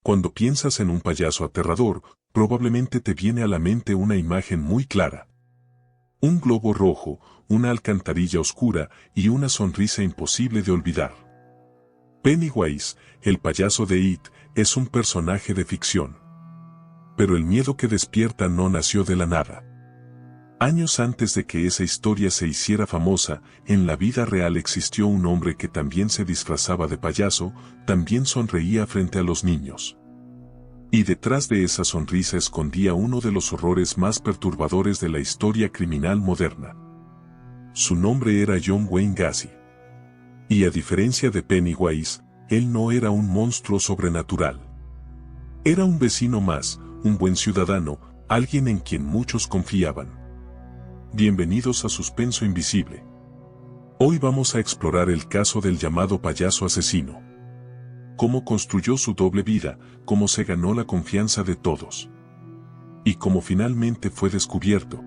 Cuando piensas en un payaso aterrador, probablemente te viene a la mente una imagen muy clara. Un globo rojo, una alcantarilla oscura y una sonrisa imposible de olvidar. Pennywise, el payaso de It, es un personaje de ficción. Pero el miedo que despierta no nació de la nada. Años antes de que esa historia se hiciera famosa, en la vida real existió un hombre que también se disfrazaba de payaso, también sonreía frente a los niños. Y detrás de esa sonrisa escondía uno de los horrores más perturbadores de la historia criminal moderna. Su nombre era John Wayne Gacy. Y a diferencia de Pennywise, él no era un monstruo sobrenatural. Era un vecino más, un buen ciudadano, alguien en quien muchos confiaban. Bienvenidos a Suspenso Invisible. Hoy vamos a explorar el caso del llamado payaso asesino. Cómo construyó su doble vida, cómo se ganó la confianza de todos. Y cómo finalmente fue descubierto.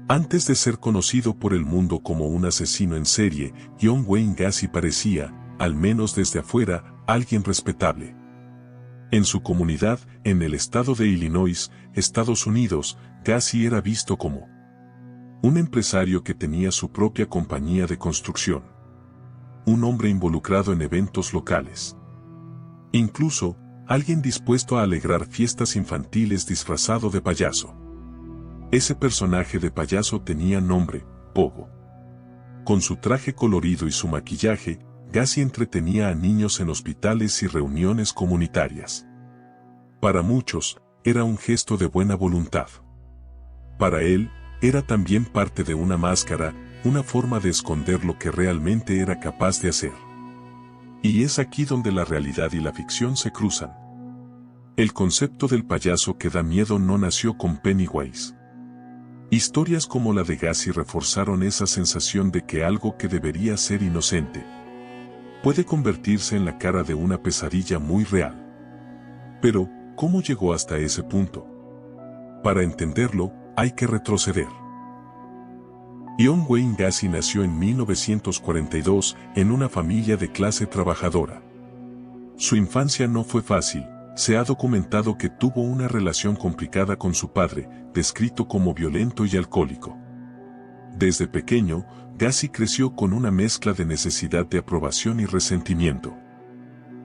Antes de ser conocido por el mundo como un asesino en serie, John Wayne Gacy parecía, al menos desde afuera, alguien respetable. En su comunidad, en el estado de Illinois, Estados Unidos, Gacy era visto como un empresario que tenía su propia compañía de construcción. Un hombre involucrado en eventos locales. Incluso, alguien dispuesto a alegrar fiestas infantiles disfrazado de payaso. Ese personaje de payaso tenía nombre, Pogo. Con su traje colorido y su maquillaje, Gacy entretenía a niños en hospitales y reuniones comunitarias. Para muchos, era un gesto de buena voluntad. Para él, era también parte de una máscara, una forma de esconder lo que realmente era capaz de hacer. Y es aquí donde la realidad y la ficción se cruzan. El concepto del payaso que da miedo no nació con Pennywise. Historias como la de Gacy reforzaron esa sensación de que algo que debería ser inocente puede convertirse en la cara de una pesadilla muy real. Pero, ¿cómo llegó hasta ese punto? Para entenderlo, hay que retroceder. John Wayne Gacy nació en 1942 en una familia de clase trabajadora. Su infancia no fue fácil, se ha documentado que tuvo una relación complicada con su padre, descrito como violento y alcohólico. Desde pequeño, Gacy creció con una mezcla de necesidad de aprobación y resentimiento.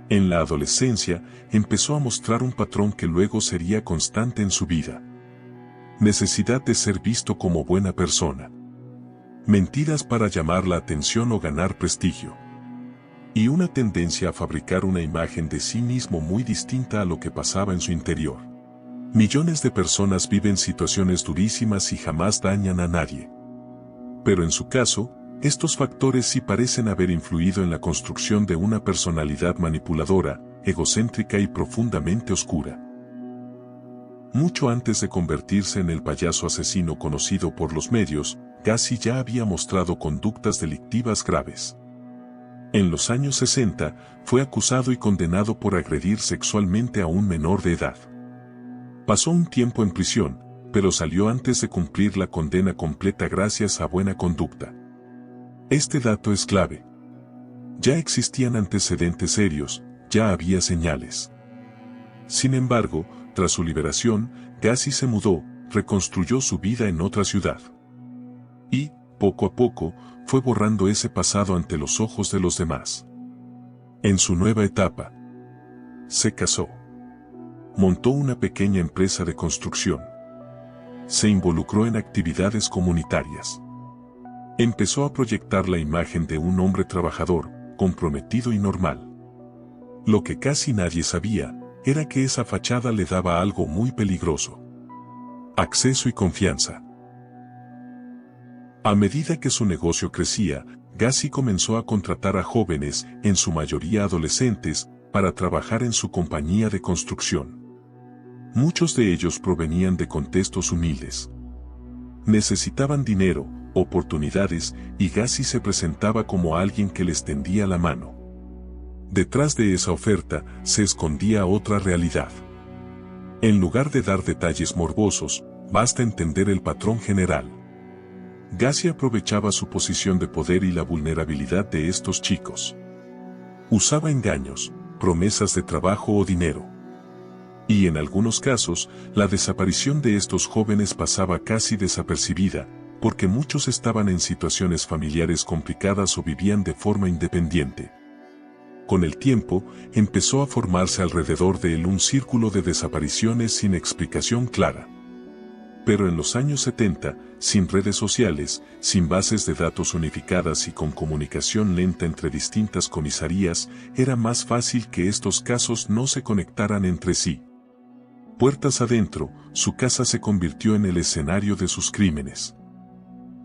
En la adolescencia, empezó a mostrar un patrón que luego sería constante en su vida. Necesidad de ser visto como buena persona. Mentiras para llamar la atención o ganar prestigio. Y una tendencia a fabricar una imagen de sí mismo muy distinta a lo que pasaba en su interior. Millones de personas viven situaciones durísimas y jamás dañan a nadie. Pero en su caso, estos factores sí parecen haber influido en la construcción de una personalidad manipuladora, egocéntrica y profundamente oscura. Mucho antes de convertirse en el payaso asesino conocido por los medios, Gacy ya había mostrado conductas delictivas graves. En los años 60, fue acusado y condenado por agredir sexualmente a un menor de edad. Pasó un tiempo en prisión, pero salió antes de cumplir la condena completa gracias a buena conducta. Este dato es clave. Ya existían antecedentes serios, ya había señales. Sin embargo, tras su liberación, Gacy se mudó, reconstruyó su vida en otra ciudad. Y, poco a poco, fue borrando ese pasado ante los ojos de los demás. En su nueva etapa, se casó. Montó una pequeña empresa de construcción. Se involucró en actividades comunitarias. Empezó a proyectar la imagen de un hombre trabajador, comprometido y normal. Lo que casi nadie sabía, era que esa fachada le daba algo muy peligroso. Acceso y confianza. A medida que su negocio crecía, Gacy comenzó a contratar a jóvenes, en su mayoría adolescentes, para trabajar en su compañía de construcción. Muchos de ellos provenían de contextos humildes. Necesitaban dinero, oportunidades, y Gacy se presentaba como alguien que les tendía la mano. Detrás de esa oferta, se escondía otra realidad. En lugar de dar detalles morbosos, basta entender el patrón general. Gacy aprovechaba su posición de poder y la vulnerabilidad de estos chicos. Usaba engaños, promesas de trabajo o dinero. Y en algunos casos, la desaparición de estos jóvenes pasaba casi desapercibida, porque muchos estaban en situaciones familiares complicadas o vivían de forma independiente. Con el tiempo, empezó a formarse alrededor de él un círculo de desapariciones sin explicación clara. Pero en los años 70, sin redes sociales, sin bases de datos unificadas y con comunicación lenta entre distintas comisarías, era más fácil que estos casos no se conectaran entre sí. Puertas adentro, su casa se convirtió en el escenario de sus crímenes.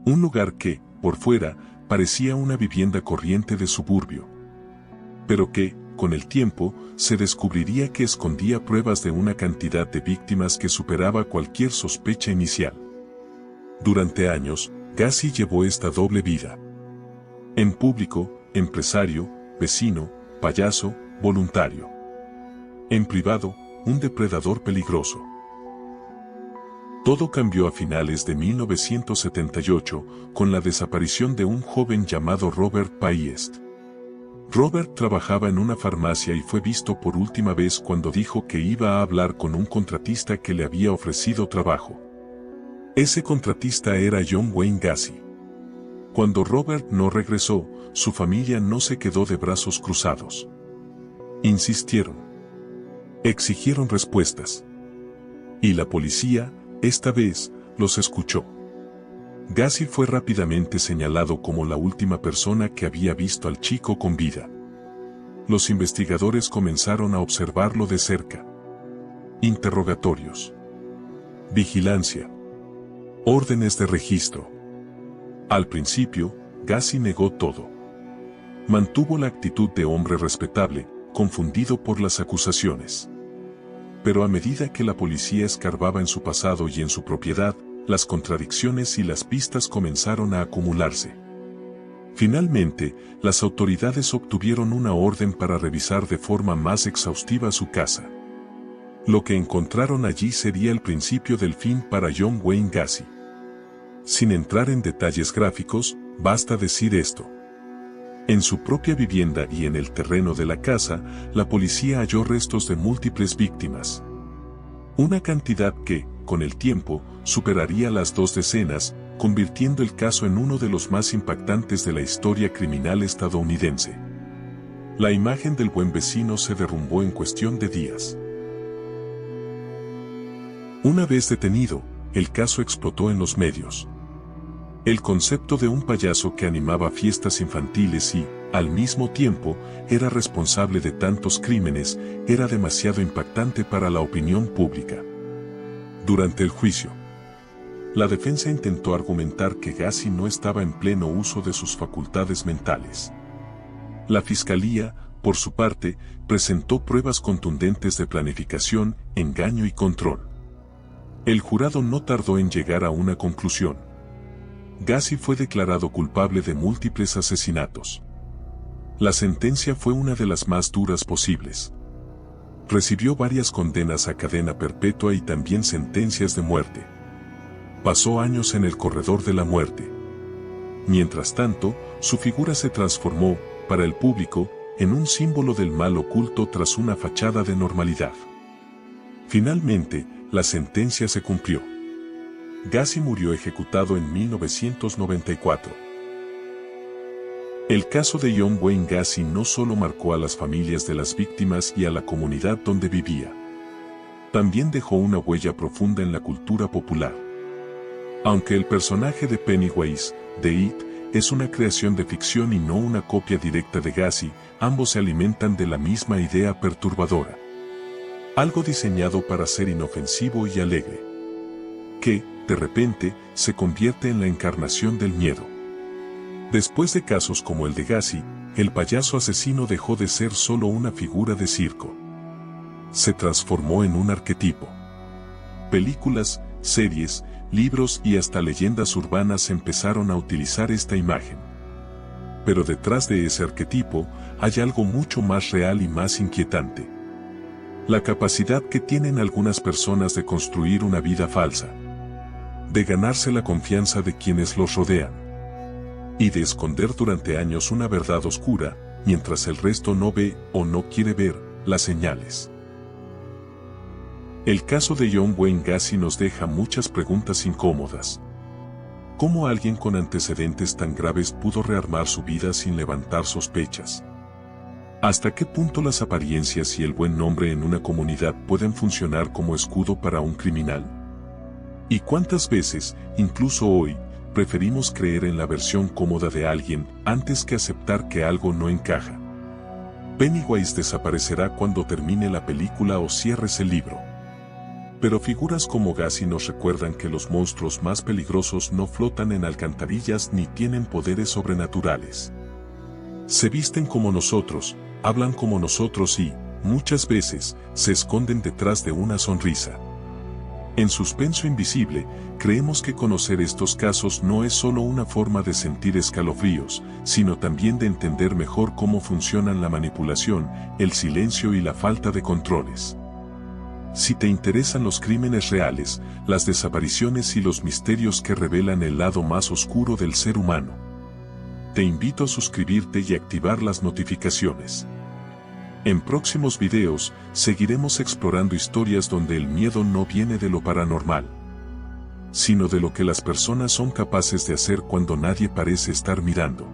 Un lugar que, por fuera, parecía una vivienda corriente de suburbio. Pero que, con el tiempo, se descubriría que escondía pruebas de una cantidad de víctimas que superaba cualquier sospecha inicial. Durante años, Gacy llevó esta doble vida. En público, empresario, vecino, payaso, voluntario. En privado, un depredador peligroso. Todo cambió a finales de 1978, con la desaparición de un joven llamado Robert Payest. Robert trabajaba en una farmacia y fue visto por última vez cuando dijo que iba a hablar con un contratista que le había ofrecido trabajo. Ese contratista era John Wayne Gacy. Cuando Robert no regresó, su familia no se quedó de brazos cruzados. Insistieron. Exigieron respuestas. Y la policía, esta vez, los escuchó. Gacy fue rápidamente señalado como la última persona que había visto al chico con vida. Los investigadores comenzaron a observarlo de cerca. Interrogatorios. Vigilancia. Órdenes de registro. Al principio, Gacy negó todo. Mantuvo la actitud de hombre respetable, confundido por las acusaciones. Pero a medida que la policía escarbaba en su pasado y en su propiedad, las contradicciones y las pistas comenzaron a acumularse. Finalmente, las autoridades obtuvieron una orden para revisar de forma más exhaustiva su casa. Lo que encontraron allí sería el principio del fin para John Wayne Gacy. Sin entrar en detalles gráficos, basta decir esto. En su propia vivienda y en el terreno de la casa, la policía halló restos de múltiples víctimas. Una cantidad que, con el tiempo, superaría las 2 decenas, convirtiendo el caso en uno de los más impactantes de la historia criminal estadounidense. La imagen del buen vecino se derrumbó en cuestión de días. Una vez detenido, el caso explotó en los medios. El concepto de un payaso que animaba fiestas infantiles y, al mismo tiempo, era responsable de tantos crímenes, era demasiado impactante para la opinión pública. Durante el juicio, la defensa intentó argumentar que Gacy no estaba en pleno uso de sus facultades mentales. La fiscalía, por su parte, presentó pruebas contundentes de planificación, engaño y control. El jurado no tardó en llegar a una conclusión. Gacy fue declarado culpable de múltiples asesinatos. La sentencia fue una de las más duras posibles. Recibió varias condenas a cadena perpetua y también sentencias de muerte. Pasó años en el corredor de la muerte. Mientras tanto, su figura se transformó, para el público, en un símbolo del mal oculto tras una fachada de normalidad. Finalmente, la sentencia se cumplió. Gacy murió ejecutado en 1994. El caso de John Wayne Gacy no solo marcó a las familias de las víctimas y a la comunidad donde vivía. También dejó una huella profunda en la cultura popular. Aunque el personaje de Pennywise, de It, es una creación de ficción y no una copia directa de Gacy, ambos se alimentan de la misma idea perturbadora. Algo diseñado para ser inofensivo y alegre. Que, de repente, se convierte en la encarnación del miedo. Después de casos como el de Gacy, el payaso asesino dejó de ser solo una figura de circo. Se transformó en un arquetipo. Películas, series, libros y hasta leyendas urbanas empezaron a utilizar esta imagen. Pero detrás de ese arquetipo, hay algo mucho más real y más inquietante. La capacidad que tienen algunas personas de construir una vida falsa, de ganarse la confianza de quienes los rodean, y de esconder durante años una verdad oscura, mientras el resto no ve o no quiere ver, las señales. El caso de John Wayne Gacy nos deja muchas preguntas incómodas. ¿Cómo alguien con antecedentes tan graves pudo rearmar su vida sin levantar sospechas? ¿Hasta qué punto las apariencias y el buen nombre en una comunidad pueden funcionar como escudo para un criminal? ¿Y cuántas veces, incluso hoy, preferimos creer en la versión cómoda de alguien antes que aceptar que algo no encaja? Pennywise desaparecerá cuando termine la película o cierres el libro. Pero figuras como Gacy nos recuerdan que los monstruos más peligrosos no flotan en alcantarillas ni tienen poderes sobrenaturales. Se visten como nosotros, hablan como nosotros y, muchas veces, se esconden detrás de una sonrisa. En Suspenso Invisible, creemos que conocer estos casos no es solo una forma de sentir escalofríos, sino también de entender mejor cómo funcionan la manipulación, el silencio y la falta de controles. Si te interesan los crímenes reales, las desapariciones y los misterios que revelan el lado más oscuro del ser humano, te invito a suscribirte y activar las notificaciones. En próximos videos, seguiremos explorando historias donde el miedo no viene de lo paranormal, sino de lo que las personas son capaces de hacer cuando nadie parece estar mirando.